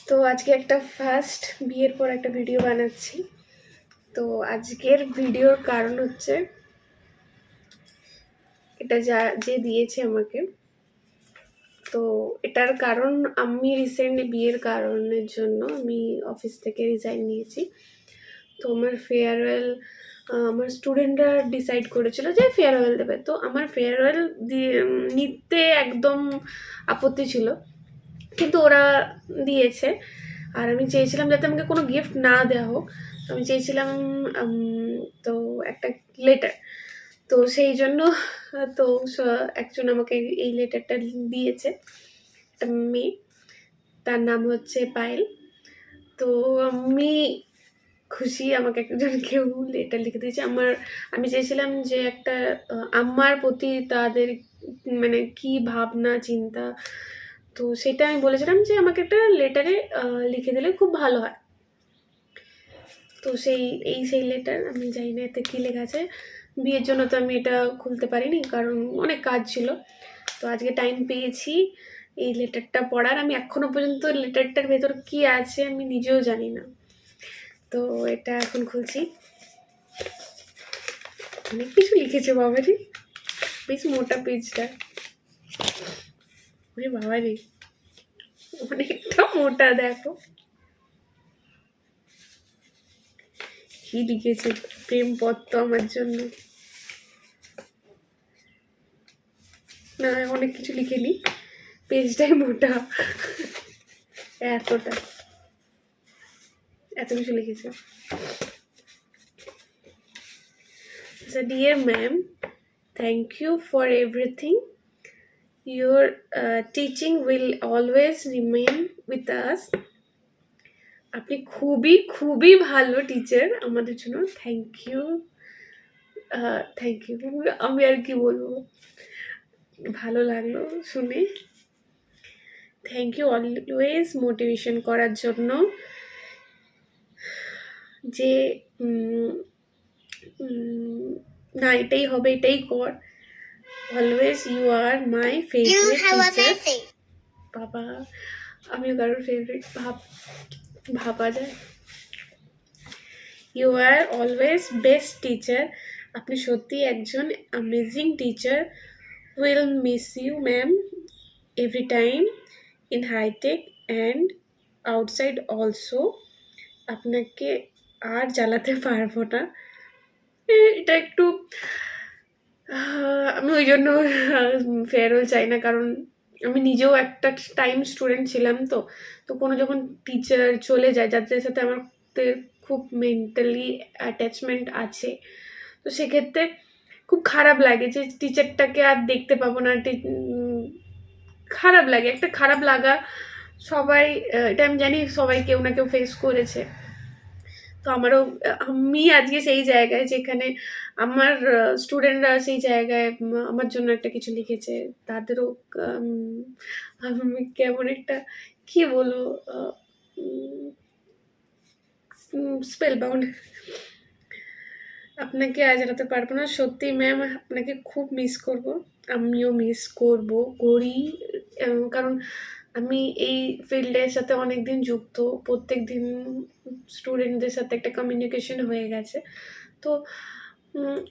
তো আজকে একটা ফার্স্ট বিয়ের পর একটা ভিডিও বানাচ্ছি। তো আজকের ভিডিওর কারণ হচ্ছে এটা যে দিয়েছে আমাকে। তো এটার কারণ আমি রিসেন্ট বিয়ের কারণের জন্য আমি অফিস থেকে রিজাইন নিয়েছি। তো আমার ফেয়ারওয়েল আমার স্টুডেন্টরা ডিসাইড করেছিল যে ফেয়ারওয়েল দেবে। তো আমার ফেয়ারওয়েল নিতে একদম আপত্তি ছিল, কিন্তু ওরা দিয়েছে। আর আমি চেয়েছিলাম যাতে আমাকে কোনো গিফট না দেওয়া হোক। তো আমি চেয়েছিলাম তো একটা লেটার। তো সেই জন্য তো একজন আমাকে এই লেটারটা দিয়েছে, একটা মেয়ে, তার নাম হচ্ছে পায়েল। তো আমি খুশি, আমাকে একজন কেউ লেটার লিখে দিয়েছে। আমি চেয়েছিলাম যে একটা আমার প্রতি তাদের মানে কি ভাবনা চিন্তা, তো সেটা আমি বলেছিলাম যে আমাকে একটা লেটারে লিখে দিলে খুব ভালো হয়। তো সেই লেটার, আমি জানি না এতে কী লেখা আছে। বিয়ের জন্য তো আমি এটা খুলতে পারিনি, কারণ অনেক কাজ ছিল। তো আজকে টাইম পেয়েছি এই লেটারটা পড়ার। আমি এখনো পর্যন্ত লেটারটার ভেতর কি আছে আমি নিজেও জানি না। তো এটা এখন খুলছি। অনেক কিছু লিখেছে বাবারি, বেশ মোটা পেজটা। ওরে বাবারি, অনেকটা মোটা, দেখো কি লিখেছে। প্রেম পত্র আমার জন্য, না অনেক কিছু লিখেনি, পেজটাই মোটা। এত কিছু লিখেছে। So dear ma'am, thank you for everything. Your teaching will always remain with us. আপনি খুবই খুবই ভালো টিচার আমাদের জন্য। Thank you, thank you. আমি আর কি বলবো, ভালো লাগলো শুনে। থ্যাংক ইউ অলওয়েজ মোটিভেশন করার জন্য, যে না এটাই হবে, এটাই কর। Always you are my favourite teacher. বাবা, আমিও কারোর ফেভারিট ভাবা যায়। You are always best teacher. আপনি সত্যি একজন amazing teacher. Will miss you ma'am every time in hitech and outside also. আপনাকে আর জ্বালাতে পারবো না। এটা একটু আমি ওই জন্য ফেয়ারওয়েল চাই না, কারণ আমি নিজেও একটা টাইম স্টুডেন্ট ছিলাম। তো তো কোনো যখন টিচার চলে যায়, যাদের সাথে আমাদের খুব মেন্টালি অ্যাটাচমেন্ট আছে, তো সেক্ষেত্রে খুব খারাপ লাগে যে টিচারটাকে আর দেখতে পাবো না। খারাপ লাগে, একটা খারাপ লাগা। সবাই এটা আমি জানি, সবাই কেউ না কেউ ফেস করেছে। তো আমি আজকে সেই জায়গায় যেখানে আমার স্টুডেন্টরা সেই জায়গায় আমার জন্য একটা কিছু লিখেছে। তাদেরও আমি কেমন একটা কি বলবো, স্পেল বাউন্ড। আপনাকে আজ রাতে পারবো না, সত্যি ম্যাম আপনাকে খুব মিস করব। আমিও মিস করি, কারণ আমি এই ফিল্ডের সাথে অনেক দিন যুক্ত। প্রত্যেক দিন স্টুডেন্টদের সাথে একটা কমিউনিকেশন হয়ে গেছে। তো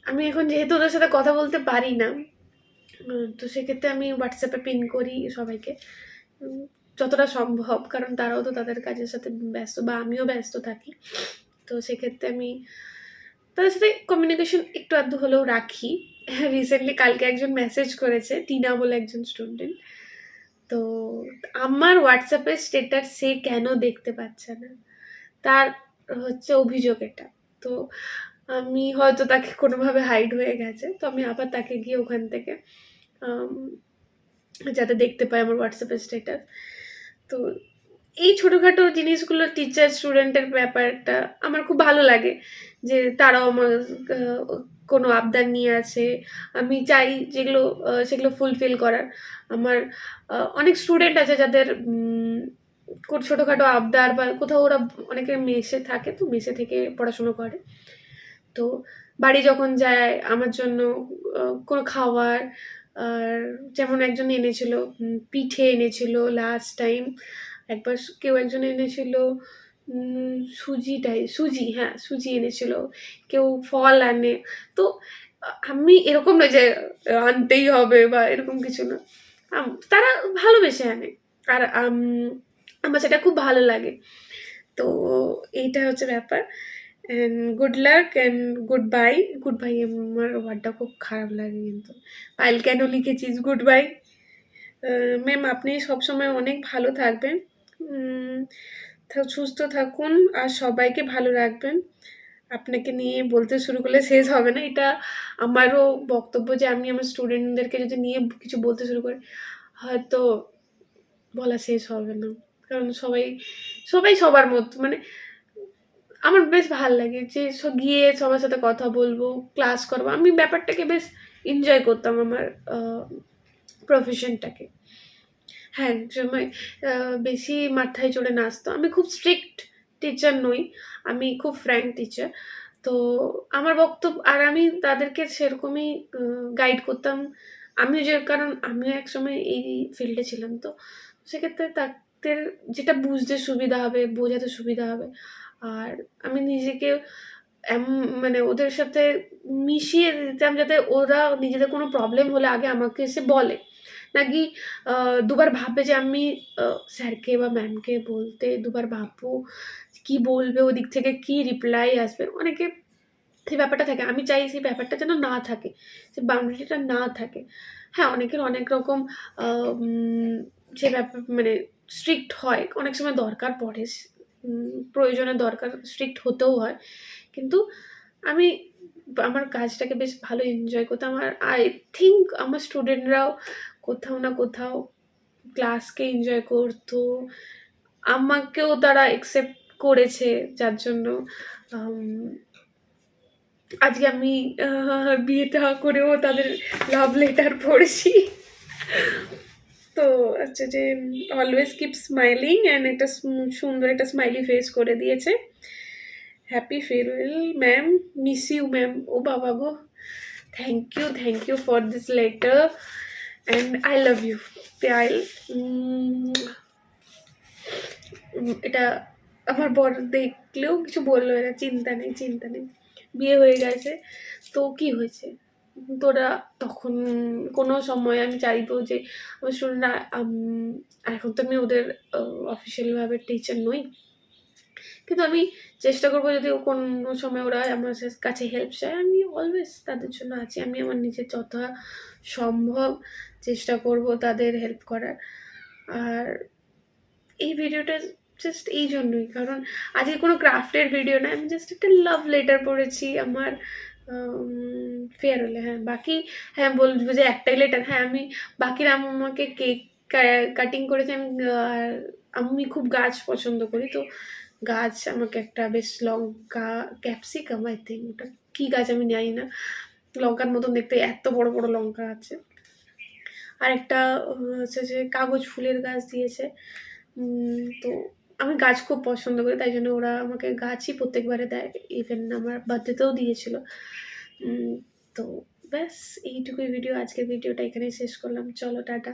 আমি এখন যেহেতু ওদের সাথে কথা বলতে পারি না, তো সেক্ষেত্রে আমি হোয়াটসঅ্যাপে পিন করি সবাইকে যতটা সম্ভব, কারণ তারাও তো তাদের কাজের সাথে ব্যস্ত, বা আমিও ব্যস্ত থাকি। তো সেক্ষেত্রে আমি তাদের সাথে কমিউনিকেশন একটু আধটু হলেও রাখি। রিসেন্টলি কালকে একজন মেসেজ করেছে, টিনা বলে একজন স্টুডেন্ট। তো আমার হোয়াটসঅ্যাপের স্টেটাস সে কেন দেখতে পাচ্ছে না, তার হচ্ছে অভিযোগ এটা। তো আমি হয়তো তাকে কোনোভাবে হাইড হয়ে গেছে, তো আমি আবার তাকে গিয়ে ওখান থেকে যাতে দেখতে পাই আমার হোয়াটসঅ্যাপের স্টেটাস। তো এই ছোটোখাটো জিনিসগুলো টিচার স্টুডেন্টের ব্যাপারটা আমার খুব ভালো লাগে, যে তারাও আমার কোনো আবদার নিয়ে আছে, আমি চাই যেগুলো সেগুলো ফুলফিল করার। আমার অনেক স্টুডেন্ট আছে যাদের ছোটোখাটো আবদার, বা কোথাও ওরা অনেকে মেসে থাকে, তো মেসে থেকে পড়াশুনো করে। তো বাড়ি যখন যায় আমার জন্য কোনো খাবার, আর যেমন একজন এনেছিল পিঠে এনেছিল লাস্ট টাইম, একবার কেউ একজন এনেছিল সুজি এনেছিল, কেউ ফল আনে। তো আমি এরকম নয় যে আনতেই হবে বা এরকম কিছু না, তারা ভালোবেসে আনে, আর আমার সেটা খুব ভালো লাগে। তো এইটা হচ্ছে ব্যাপার। And good luck and good bye. Good bye আমার ওয়ার্ডটা খুব খারাপ লাগে, কিন্তু পায়েল কেন লিখেছিস গুড বাই? ম্যাম আপনি সবসময় অনেক ভালো থাকবেন, সুস্থ থাকুন আর সবাইকে ভালো রাখবেন। আপনাকে নিয়ে বলতে শুরু করলে শেষ হবে না। এটা আমারও বক্তব্য যে আমি আমার স্টুডেন্টদেরকে যদি নিয়ে কিছু বলতে শুরু করি, হয়তো বলা শেষ হবে না। কারণ সবাই সবাই সবার মতো, মানে আমার বেশ ভাল লাগে যে গিয়ে সবার সাথে কথা বলবো, ক্লাস করবো। আমি ব্যাপারটাকে বেশ এনজয় করতাম, আমার প্রফেশনটাকে। হ্যাঁ, একসময় বেশি মাথায় চড়ে নাচতো। আমি খুব স্ট্রিক্ট টিচার নই, আমি খুব ফ্র্যাঙ্ক টিচার। তো আমার বক্তব্য, আর আমি তাদেরকে সেরকমই গাইড করতাম। কারণ আমিও একসময় এই ফিল্ডে ছিলাম। তো সেক্ষেত্রে তাদের যেটা বুঝতে সুবিধা হবে, বোঝাতে সুবিধা হবে। আর আমি নিজেকে মানে ওদের সাথে মিশিয়ে দিতাম, যাতে ওরা নিজেদের কোনো প্রবলেম হলে আগে আমাকে এসে বলে। নাকি দুবার ভাববে যে আমি স্যারকে বা ম্যামকে বলতে দুবার ভাববো, কি বলবে, ওদিক থেকে কি রিপ্লাই আসবে। অনেকে সেই ব্যাপারটা থাকে। আমি চাই সেই ব্যাপারটা যেন না থাকে, সেই বাউন্ডারিটা না থাকে। হ্যাঁ, অনেকের অনেক রকম আ উম সে ব্যাপার, মানে স্ট্রিক্ট হয়। অনেক সময় দরকার পড়ে। প্রয়োজনে দরকার স্ট্রিক্ট হতেও হয়। কিন্তু আমি আমার কাজটাকে বেশ ভালো এনজয় করতাম। আর আই থিংক আমার স্টুডেন্টরাও কোথাও না কোথাও ক্লাসকে এনজয় করতো। আমাকেও তারা একসেপ্ট করেছে, যার জন্য আম আজকে আমি বিয়েটা করেও তাদের লাভ লেটার পড়েছি। তো আচ্ছা, যে অলওয়েজ কিপ স্মাইলিং, অ্যান্ড একটা সুন্দর একটা স্মাইলি ফেস করে দিয়েছে। Happy farewell ma'am, miss you ma'am. ও বাবা গো, thank you for this letter and I love you Payel. এটা আমার বর দেখলেও কিছু বললো না, চিন্তা নেই, বিয়ে হয়ে গেছে তো কি হয়েছে। তোরা তখন কোনো সময় আমি চাইবো যে আমার স্টুডেন্টরা, এখন তো আমি ওদের অফিসিয়ালভাবে টিচার নই, কিন্তু আমি চেষ্টা করবো যদি কোনো সময় ওরা আমার কাছে হেল্প চায়, আমি অলওয়েজ তাদের জন্য আছি। আমি আমার নিজের যথা সম্ভব চেষ্টা করব তাদের হেল্প করার। আর এই ভিডিওটা জাস্ট এই জন্যই, কারণ আজকে কোনো ক্রাফটের ভিডিও না, আমি জাস্ট একটা লাভ লেটার পড়েছি আমার ফেয়ারওয়েলে। হ্যাঁ, বাকি হ্যাঁ বলবো যে একটাই লেটার। হ্যাঁ, আমি বাকিরা আমাকে কেক কাটিং করেছে। আমি খুব গাছ পছন্দ করি, তো গাছ আমাকে একটা বেশ লঙ্কা, ক্যাপসিকাম আই থিঙ্ক, ওটা কী গাছ আমি জানি না, লঙ্কার মতন দেখতে এত বড় বড় লঙ্কা আছে। আর একটা হচ্ছে যে কাগজ ফুলের গাছ দিয়েছে। তো আমি গাছ খুব পছন্দ করি, তাই জন্য ওরা আমাকে গাছই প্রত্যেকবারে দেয়। ইভেন আমার বার্থডেতেও দিয়েছিল। তো ব্যাস এইটুকুই ভিডিও। আজকের ভিডিওটা এখানেই শেষ করলাম। চলো টাটা।